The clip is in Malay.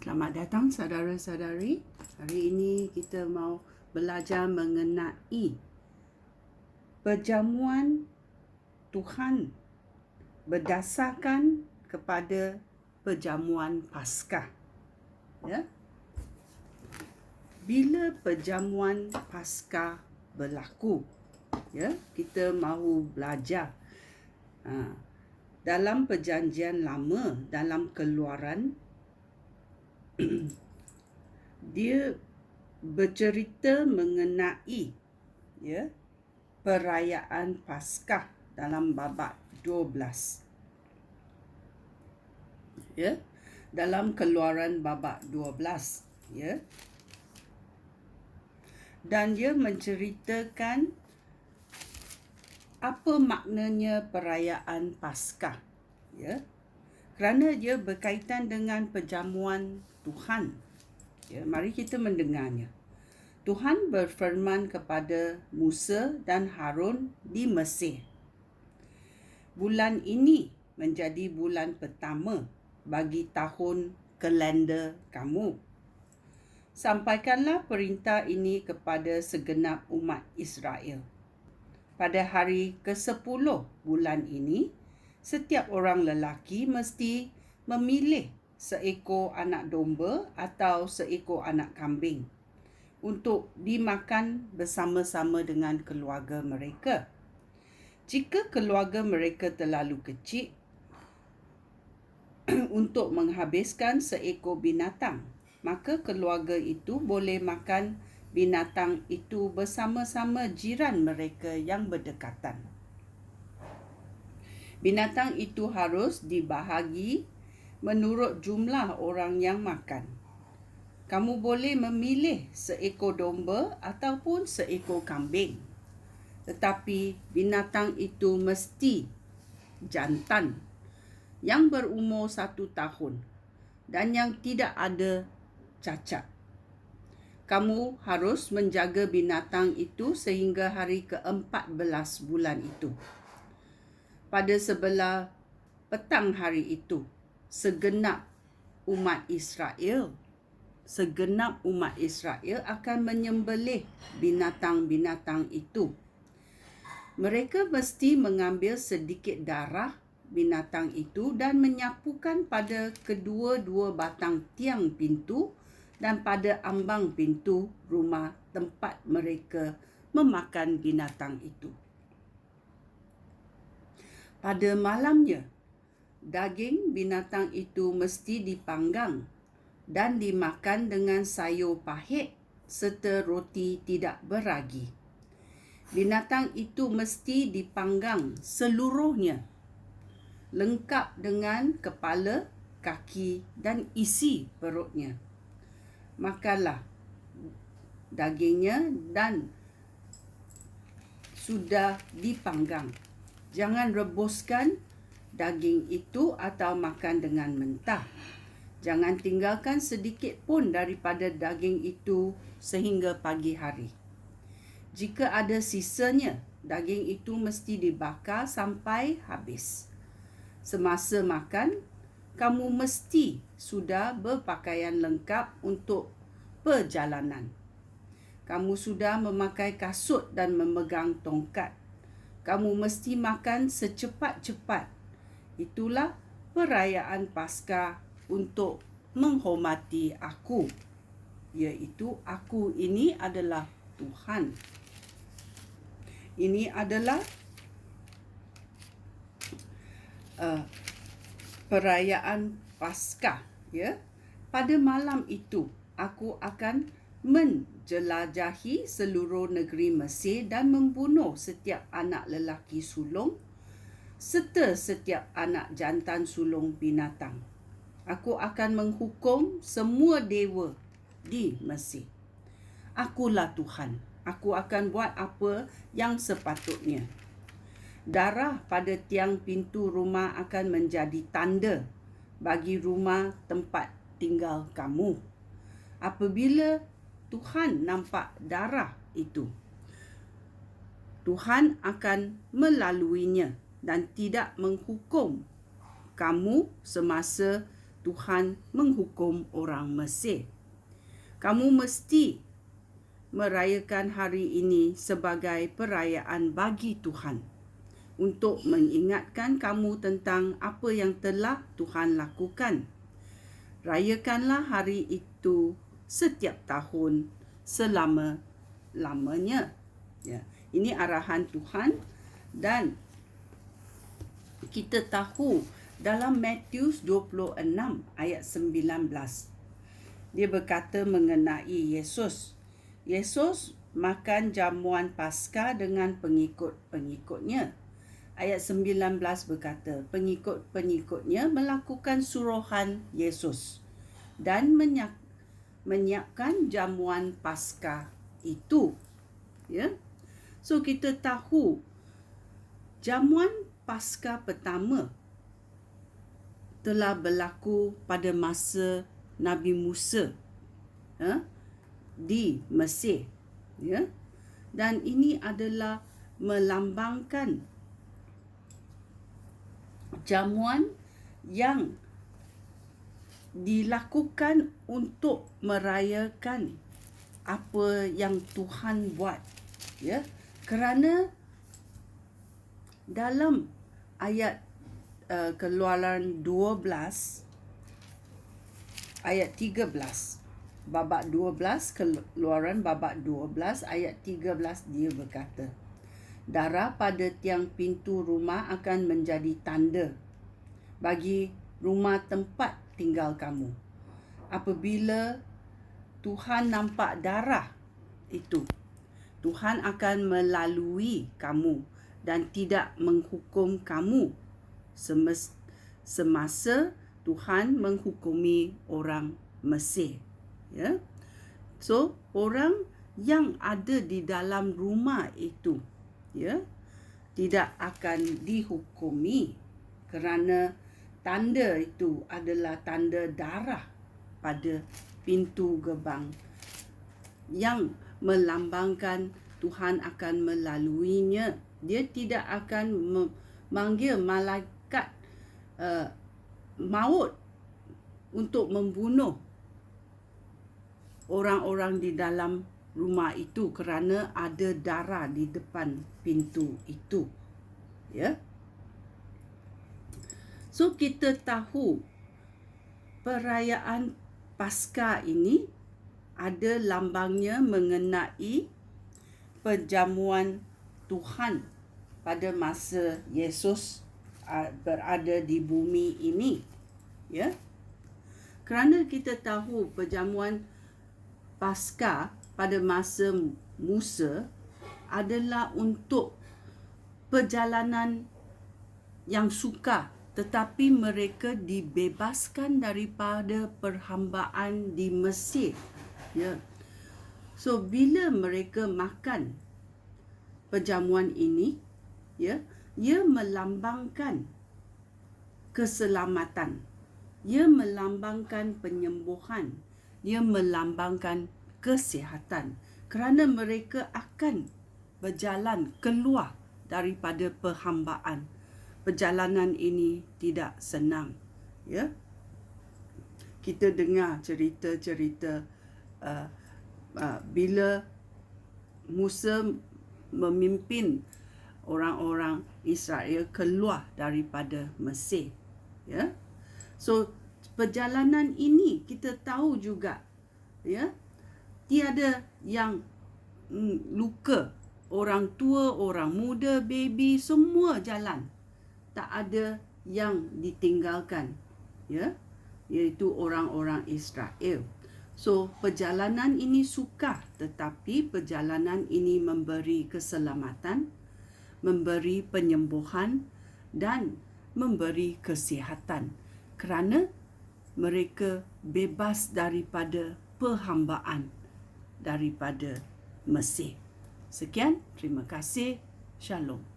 Selamat datang saudara-saudari. Hari ini kita mau belajar mengenai perjamuan Tuhan berdasarkan kepada perjamuan Paskah. Ya. Bila perjamuan Paskah berlaku, ya, kita mahu belajar dalam Perjanjian Lama, dalam Keluaran, dia bercerita mengenai perayaan Paskah dalam babak 12. Dalam Keluaran babak 12, Dan dia menceritakan apa maknanya perayaan Paskah, kerana dia berkaitan dengan perjamuan Tuhan. Mari kita mendengarnya. Tuhan berfirman kepada Musa dan Harun di Mesir, "Bulan ini menjadi bulan pertama bagi tahun kalender kamu. Sampaikanlah perintah ini kepada segenap umat Israel. Pada hari ke-10 bulan ini, setiap orang lelaki mesti memilih seekor anak domba atau seekor anak kambing untuk dimakan bersama-sama dengan keluarga mereka. Jika keluarga mereka terlalu kecil untuk menghabiskan seekor binatang, maka keluarga itu boleh makan binatang itu bersama-sama jiran mereka yang berdekatan. Binatang itu harus dibahagi menurut jumlah orang yang makan. Kamu boleh memilih seekor domba ataupun seekor kambing, tetapi binatang itu mesti jantan yang berumur 1 tahun dan yang tidak ada cacat. Kamu harus menjaga binatang itu sehingga hari ke-14 bulan itu. Pada sebelah petang hari itu, segenap umat Israel akan menyembelih binatang-binatang itu. Mereka mesti mengambil sedikit darah binatang itu dan menyapukan pada kedua-dua batang tiang pintu dan pada ambang pintu rumah tempat mereka memakan binatang itu. Pada malamnya, daging binatang itu mesti dipanggang dan dimakan dengan sayur pahit serta roti tidak beragi. Binatang itu mesti dipanggang seluruhnya, lengkap dengan kepala, kaki dan isi perutnya. Makanlah dagingnya dan sudah dipanggang. Jangan rebuskan daging itu atau makan dengan mentah. Jangan tinggalkan sedikit pun daripada daging itu sehingga pagi hari. Jika ada sisanya, daging itu mesti dibakar sampai habis. Semasa makan, kamu mesti sudah berpakaian lengkap untuk perjalanan. Kamu sudah memakai kasut dan memegang tongkat. Kamu mesti makan secepat-cepat. Itulah perayaan Paskah untuk menghormati aku, iaitu aku ini adalah Tuhan. Ini adalah perayaan Paskah. Pada malam itu, aku akan menjelajahi seluruh negeri Mesir dan membunuh setiap anak lelaki sulung serta setiap anak jantan sulung binatang. Aku akan menghukum semua dewa di Mesir. Akulah Tuhan. Aku akan buat apa yang sepatutnya. Darah pada tiang pintu rumah akan menjadi tanda bagi rumah tempat tinggal kamu. Apabila Tuhan nampak darah itu, Tuhan akan melaluinya dan tidak menghukum kamu semasa Tuhan menghukum orang Mesir. Kamu mesti merayakan hari ini sebagai perayaan bagi Tuhan untuk mengingatkan kamu tentang apa yang telah Tuhan lakukan. Rayakanlah hari itu setiap tahun selama-lamanya. Ya, ini arahan Tuhan, dan kita tahu dalam Matius 26 ayat 19 dia berkata mengenai Yesus. Yesus makan jamuan Paskah dengan pengikut-pengikutnya. Ayat 19 berkata, pengikut-pengikutnya melakukan suruhan Yesus dan menyiapkan jamuan Paskah itu. Ya. So kita tahu jamuan Paskah pertama telah berlaku pada masa Nabi Musa di Mesir. Ya. Dan ini adalah melambangkan jamuan yang dilakukan untuk merayakan apa yang Tuhan buat. Ya. Kerana dalam ayat Keluaran 12 ayat 13, babak 12, Keluaran babak 12 ayat 13, dia berkata, darah pada tiang pintu rumah akan menjadi tanda bagi rumah tempat tinggal kamu. Apabila Tuhan nampak darah itu, Tuhan akan melalui kamu dan tidak menghukum kamu semasa Tuhan menghukumi orang Mesir. Ya. So, orang yang ada di dalam rumah itu, ya, tidak akan dihukumi kerana tanda itu adalah tanda darah pada pintu gerbang yang melambangkan Tuhan akan melaluinya. Dia tidak akan memanggil malaikat maut untuk membunuh orang-orang di dalam rumah itu kerana ada darah di depan pintu itu. Ya. So kita tahu perayaan Paskah ini ada lambangnya mengenai perjamuan Tuhan pada masa Yesus berada di bumi ini. Ya. Kerana kita tahu perjamuan Paskah pada masa Musa adalah untuk perjalanan yang sukar, tetapi mereka dibebaskan daripada perhambaan di Mesir. Ya. So bila mereka makan perjamuan ini, ya, ia melambangkan keselamatan. Ia melambangkan penyembuhan. Ia melambangkan kesihatan. Kerana mereka akan berjalan keluar daripada perhambaan. Perjalanan ini tidak senang. Ya. Kita dengar cerita-cerita bila Musa memimpin orang-orang Israel keluar daripada Mesir. Ya. So perjalanan ini kita tahu juga, ya, tiada yang luka. Orang tua, orang muda, baby, semua jalan. Tak ada yang ditinggalkan, ya, iaitu orang-orang Israel. So perjalanan ini sukar, tetapi perjalanan ini memberi keselamatan, memberi penyembuhan dan memberi kesihatan kerana mereka bebas daripada perhambaan daripada Mesir. Sekian, terima kasih. Shalom.